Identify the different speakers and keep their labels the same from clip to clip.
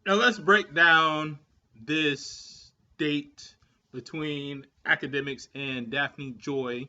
Speaker 1: Now let's break down this date between Academics and Daphne Joy.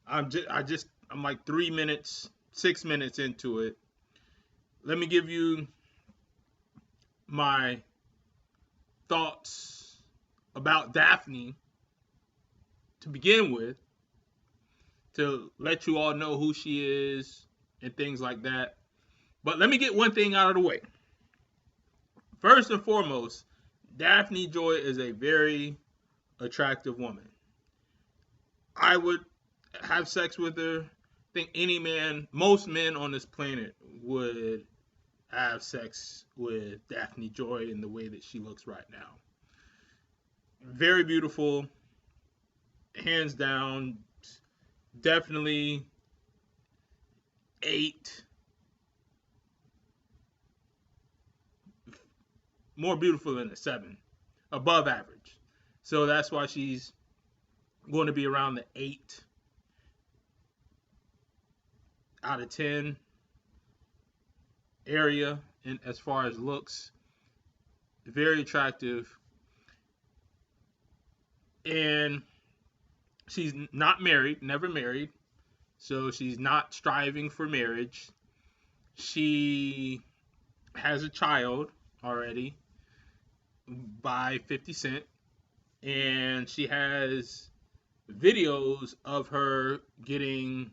Speaker 1: I'm like 3 minutes, 6 minutes into it. Let me give you my thoughts about Daphne to begin with, to let you all know who she is and things like that. But let me get one thing out of the way. First and foremost, Daphne Joy is a very attractive woman. I would have sex with her. I think any man, most men on this planet would have sex with Daphne Joy in the way that she looks right now. Very beautiful, hands down, definitely 8, more beautiful than a 7, above average. So that's why she's going to be around the 8 out of 10 area, and as far as looks, very attractive. And she's not married, never married, so she's not striving for marriage. She has a child already by 50 Cent, and she has videos of her getting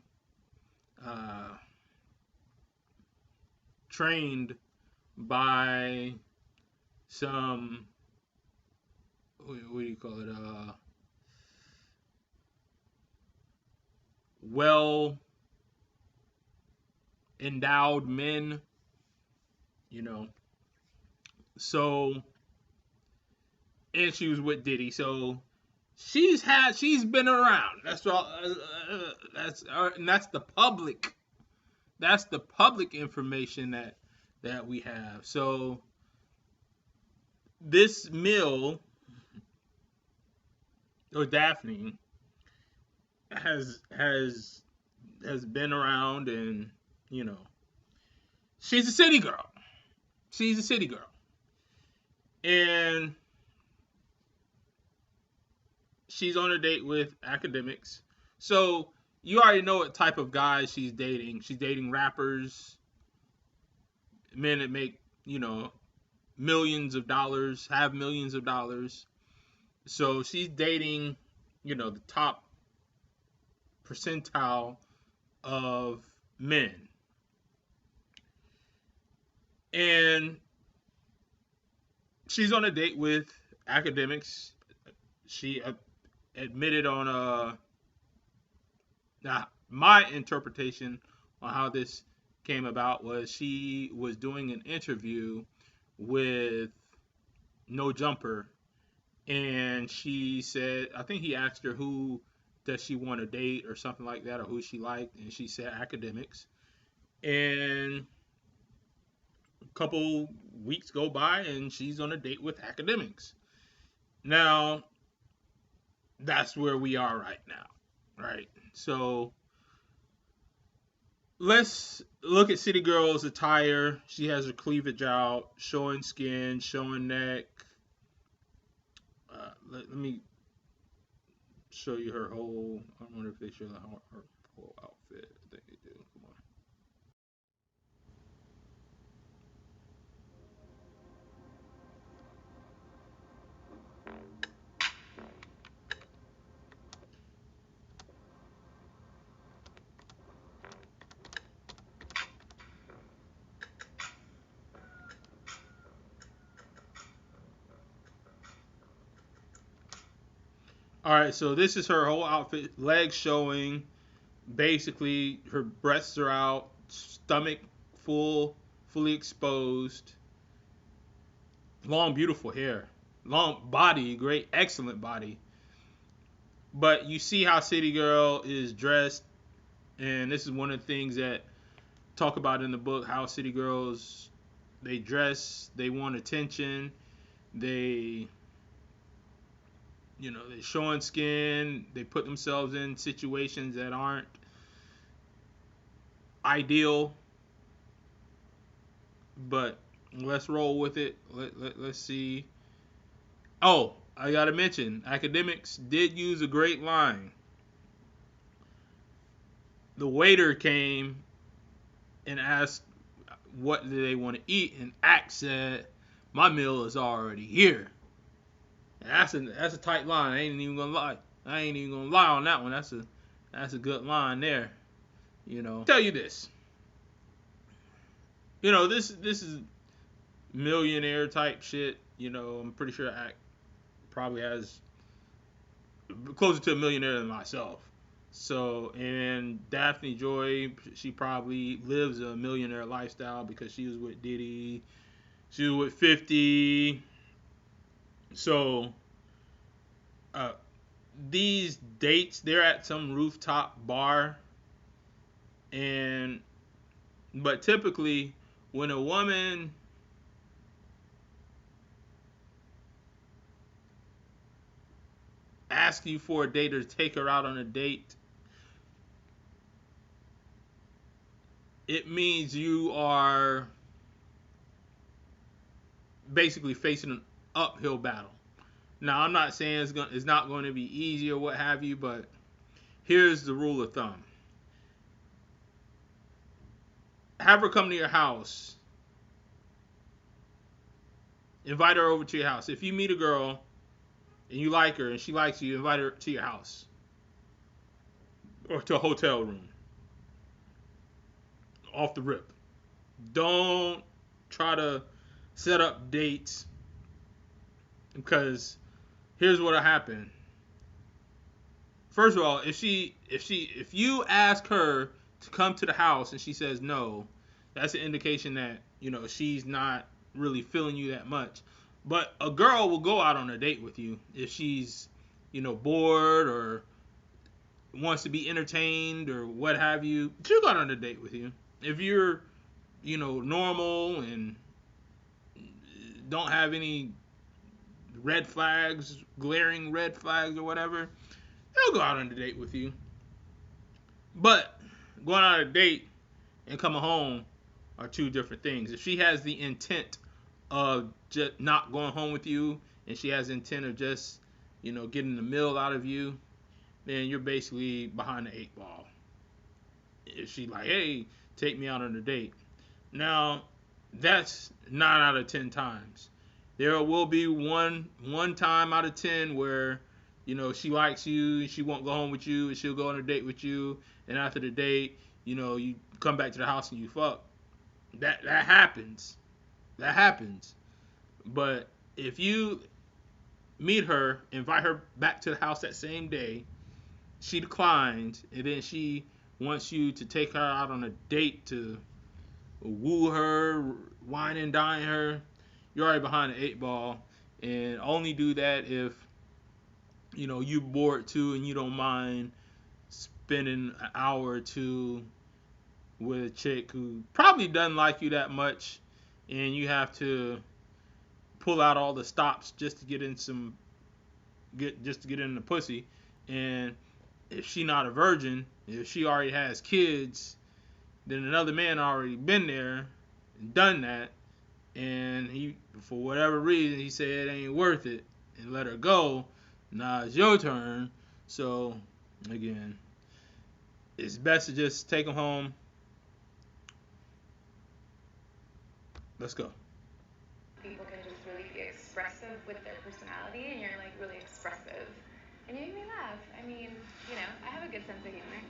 Speaker 1: trained by some, what do you call it, well endowed men, you know. So, and she was with Diddy, so she's been around. That's all. And that's the public. That's the public information that we have. So this Mill, or Daphne, has been around, and you know, she's a city girl. She's a city girl, and she's on a date with Akademiks. So you already know what type of guys she's dating. She's dating rappers, men that make, millions of dollars, have millions of dollars. So she's dating, the top percentile of men. And she's on a date with Akademiks. She admitted on now my interpretation on how this came about was she was doing an interview with No Jumper, and she said, I think he asked her who does she want to date or something like that, or who she liked, and she said Akademiks. And a couple weeks go by and she's on a date with Akademiks. Now that's where we are right now, right? So let's look at City Girl's attire. She has her cleavage out, showing skin, showing neck. Let me show you her whole. I wonder if they show her whole outfit. I think they do. Come on. All right, so this is her whole outfit. Legs showing. Basically, her breasts are out. Stomach fully exposed. Long, beautiful hair. Long body, great, excellent body. But you see how City Girl is dressed, and this is one of the things that talk about in the book, how City Girls, they dress, they want attention, they they're showing skin, they put themselves in situations that aren't ideal, but Let's roll with it. Let's see. Oh, I gotta mention, Akademiks did use a great line. The waiter came and asked what do they want to eat, and Ak said, "My meal is already here." And that's a tight line. I ain't even gonna lie. I ain't even gonna lie on that one. That's a good line there. Tell you this. This is millionaire type shit. I'm pretty sure Ak probably has closer to a millionaire than myself. So, and Daphne Joy, she probably lives a millionaire lifestyle because she was with Diddy, she was with 50. So, uh, these dates, they're at some rooftop bar, and but typically, when a woman asks you for a date or take her out on a date, it means you are basically facing an uphill battle. Now, I'm not saying it's not going to be easy or what have you, but here's the rule of thumb. Have her come to your house. Invite her over to your house. If you meet a girl and you like her and she likes you, invite her to your house or to a hotel room. Off the rip. Don't try to set up dates, because here's what'll happen. First of all, if you ask her to come to the house and she says no, that's an indication that she's not really feeling you that much. But a girl will go out on a date with you if she's bored or wants to be entertained or what have you. She'll go out on a date with you. If you're normal and don't have any red flags, glaring red flags or whatever, they'll go out on a date with you. But going on a date and coming home are two different things. If she has the intent of just not going home with you, and she has the intent of just getting the meal out of you, then you're basically behind the 8 ball. If she like, hey, take me out on a date. Now, that's 9 out of 10 times. There will be one time out of 10 where she likes you and she won't go home with you and she'll go on a date with you, and after the date you come back to the house and you fuck. That happens. But if you meet her, invite her back to the house that same day, she declines, and then she wants you to take her out on a date to woo her, wine and dine her, you're already behind the 8 ball. And only do that if you bored too and you don't mind spending an hour or two with a chick who probably doesn't like you that much, and you have to pull out all the stops just to get in the pussy. And if she not a virgin, if she already has kids, then another man already been there and done that, and he, for whatever reason, he said it ain't worth it and let her go. Now it's your turn. So again, it's best to just take them home. Let's go.
Speaker 2: People can just really be expressive with their personality, and you're like really expressive, and you make me laugh. I mean, I have a good sense of humor.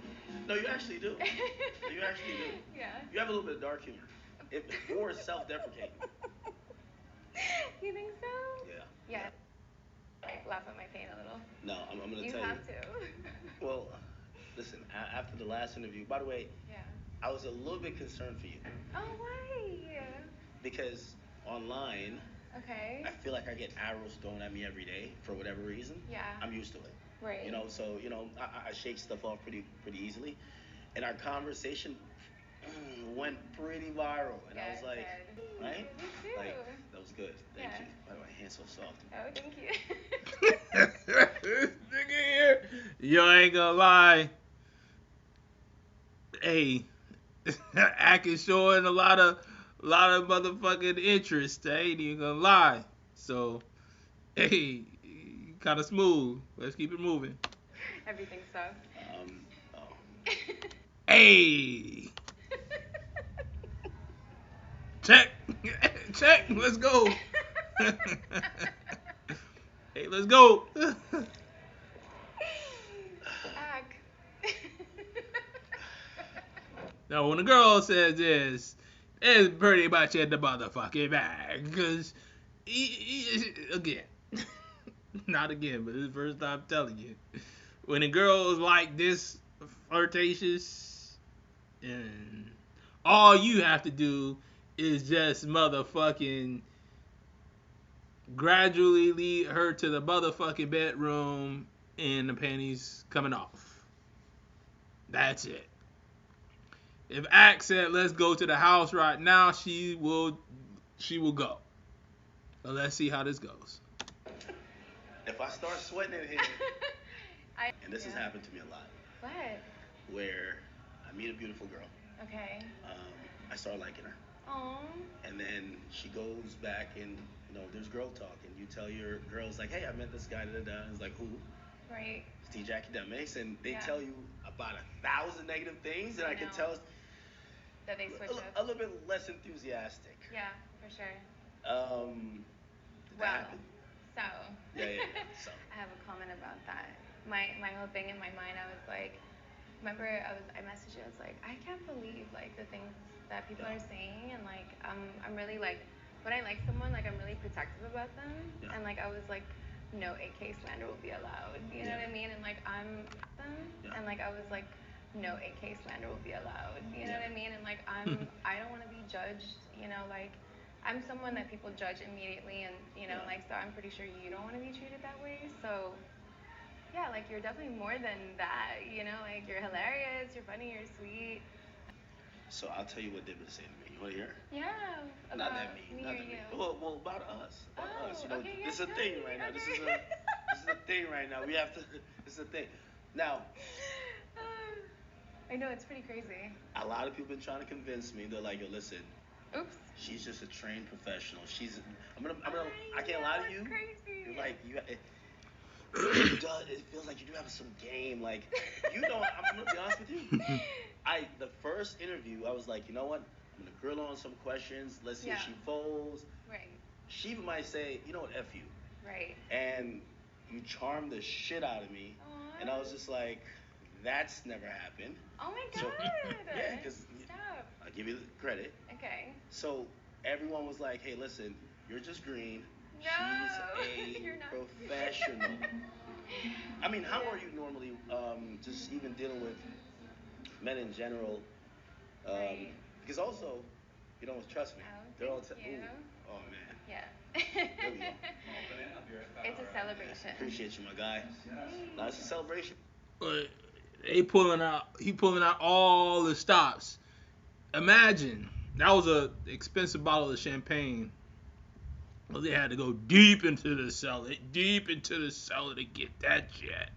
Speaker 3: No, you actually do. You actually do.
Speaker 2: Yeah.
Speaker 3: You have a little bit of dark humor. Or self-deprecating.
Speaker 2: You think so?
Speaker 3: Yeah.
Speaker 2: Yeah. Like laugh at my pain a little.
Speaker 3: No, I'm going to tell you.
Speaker 2: You have to.
Speaker 3: Well, listen, after the last interview, by the way,
Speaker 2: Yeah.
Speaker 3: I was a little bit concerned for you.
Speaker 2: Oh, why?
Speaker 3: Because online,
Speaker 2: Okay.
Speaker 3: I feel like I get arrows thrown at me every day for whatever reason.
Speaker 2: Yeah.
Speaker 3: I'm used to it.
Speaker 2: Right.
Speaker 3: So I shake stuff off pretty easily, and our conversation went pretty viral, and I was like,
Speaker 2: good.
Speaker 3: right?
Speaker 2: Me too.
Speaker 3: Like, that was good. Thank
Speaker 2: Yeah.
Speaker 3: you. By the way, hands so soft.
Speaker 2: Oh, thank you.
Speaker 1: Nigga here. Yo, ain't gonna lie. Hey, Ak is showing a lot lot of motherfucking interest. I ain't even gonna lie. So, hey, kind of smooth. Let's keep it moving.
Speaker 2: Everything so.
Speaker 3: Oh.
Speaker 1: Hey, check, check. Let's go. Hey, let's go.
Speaker 2: Ack.
Speaker 1: Now, when a girl says this, it's pretty much in the motherfucking bag. Because, again, not again, but this is the first time telling you. When a girl is like this flirtatious, and all you have to do is just motherfucking gradually lead her to the motherfucking bedroom and the panties coming off. That's it. If Axe said let's go to the house right now, she will go. So let's see how this goes.
Speaker 3: If I start sweating in here, and this has happened to me a lot,
Speaker 2: What?
Speaker 3: where I meet a beautiful girl,
Speaker 2: Okay.
Speaker 3: I start liking her,
Speaker 2: Aww.
Speaker 3: and then she goes back and there's girl talk, and you tell your girls like, hey, I met this guy, da da da. And it's like, who?
Speaker 2: Right.
Speaker 3: It's DJ Akademiks, and they
Speaker 2: Yeah.
Speaker 3: tell you about 1,000 negative things, and I can
Speaker 2: know.
Speaker 3: tell
Speaker 2: That they switch
Speaker 3: a
Speaker 2: up.
Speaker 3: little bit less enthusiastic.
Speaker 2: Yeah, for sure.
Speaker 3: Did that happen?
Speaker 2: So.
Speaker 3: Yeah. So.
Speaker 2: I have a comment about that. My whole thing in my mind, I was like, remember I messaged you. I was like, I can't believe like the things that people are saying, and like I'm really like, when I like someone, like I'm really protective about them, and like I was like, no AK slander will be allowed. You know what I mean? And like I'm them, and like I was like, no AK slander will be allowed. You know what I mean? And like I don't want to be judged. You know, like I'm someone that people judge immediately, and like so I'm pretty sure you don't want to be treated that way. So yeah, like you're definitely more than that. Like you're hilarious, you're funny, you're sweet.
Speaker 3: So I'll tell you what they've been saying to me. You want to hear?
Speaker 2: Yeah.
Speaker 3: Not that mean. Not that mean. Well, about us. About us.
Speaker 2: Okay,
Speaker 3: this is a thing right now.
Speaker 2: Okay.
Speaker 3: This is a thing right now. We have to. This is a thing. Now.
Speaker 2: I know, it's pretty crazy.
Speaker 3: A lot of people been trying to convince me. They're like, yo, listen.
Speaker 2: Oops.
Speaker 3: She's just a trained professional. I can't lie to you.
Speaker 2: Crazy.
Speaker 3: You're like it feels like you do have some game. Like I'm gonna be honest with you. The first interview, I was like, you know what? I'm gonna grill her on some questions. Let's see if she folds.
Speaker 2: Right.
Speaker 3: She might say, you know what, F you.
Speaker 2: Right.
Speaker 3: And you charmed the shit out of me.
Speaker 2: Aww.
Speaker 3: And I was just like, that's never happened.
Speaker 2: Oh my god.
Speaker 3: So, yeah, because I'll give you the credit.
Speaker 2: Okay.
Speaker 3: So everyone was like, hey, listen, you're just green.
Speaker 2: No,
Speaker 3: she's
Speaker 2: you're
Speaker 3: a
Speaker 2: not.
Speaker 3: professional. I mean, how are you normally just even dealing with men in general?
Speaker 2: Right.
Speaker 3: Because also, trust me, they're all oh man.
Speaker 2: Yeah.
Speaker 3: There we go.
Speaker 2: It's a celebration.
Speaker 3: Appreciate you, my guy. It's a celebration.
Speaker 1: But he pulling out all the stops. Imagine that was a expensive bottle of champagne. Well, they had to go deep into the cellar to get that jet.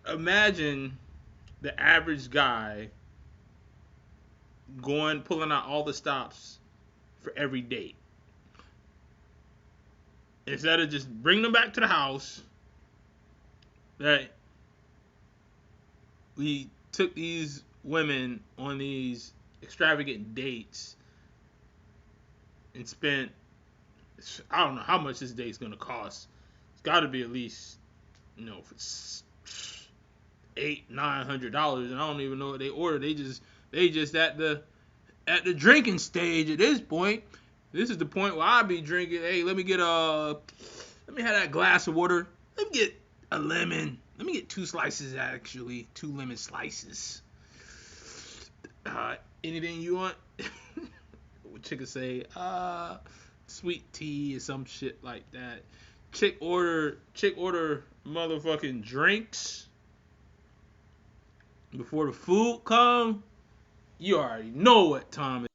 Speaker 1: Imagine the average guy pulling out all the stops for every date. Instead of just bringing them back to the house, that we took these women on these extravagant dates and spent, I don't know how much this date's gonna cost. It's got to be at least, $800-900, and I don't even know what they ordered. They just at the drinking stage at this point. This is the point where I be drinking. Hey, let me have that glass of water. Let me get a lemon. Let me get 2 slices, actually. 2 lemon slices. Anything you want? Chick will say, sweet tea or some shit like that. Chick order motherfucking drinks before the food come. You already know what time it is.